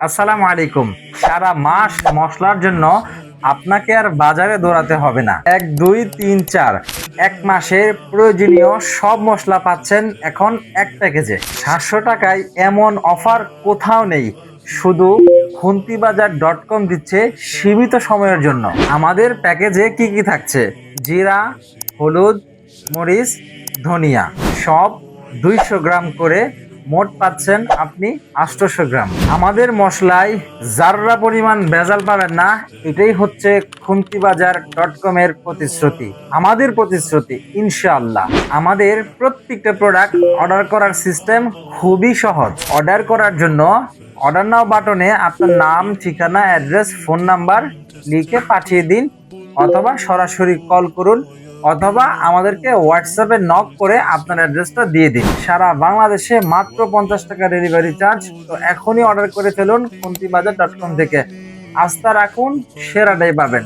আসসালামু আলাইকুম। সারা মাস মশলার জন্য আপনাকে আর বাজারে দৌড়াতে হবে না। 1 2 3 4 এক মাসের প্রয়োজনীয় সব মশলা পাচ্ছেন এখন এক প্যাকেজে। 700 টাকায় এমন অফার কোথাও নেই, শুধু খুন্তিবাজার.com দিচ্ছে সীমিত সময়ের জন্য। আমাদের প্যাকেজে কি কি থাকছে? জিরা, হলুদ, মরিচ, ধনিয়া সব 200 গ্রাম করে, মোট পাচ্ছেন আপনি 800 গ্রাম। আমাদের মশলায় যাররা পরিমাণ ভেজাল পাবেন না, এটাই হচ্ছে খুন্তিবাজার.com এর প্রতিশ্রুতি। আমাদের প্রতিশ্রুতি ইনশাআল্লাহ। আমাদের প্রত্যেকটা প্রোডাক্ট অর্ডার করার সিস্টেম খুবই সহজ। অর্ডার করার জন্য অর্ডার নাও বাটনে আপনার নাম, ঠিকানা, অ্যাড্রেস, ফোন নাম্বার লিখে পাঠিয়ে দিন, অথবা সরাসরি কল করুন, অথবা আমাদেরকে হোয়াটসঅ্যাপে নক করে আপনার অ্যাড্রেসটা দিয়ে দিন। সারা বাংলাদেশে মাত্র 50 টাকা ডেলিভারি চার্জ। তো এখনই অর্ডার করে ফেলুন খুন্তিবাজার.com থেকে। আস্থা রাখুন, সেরাটাই পাবেন।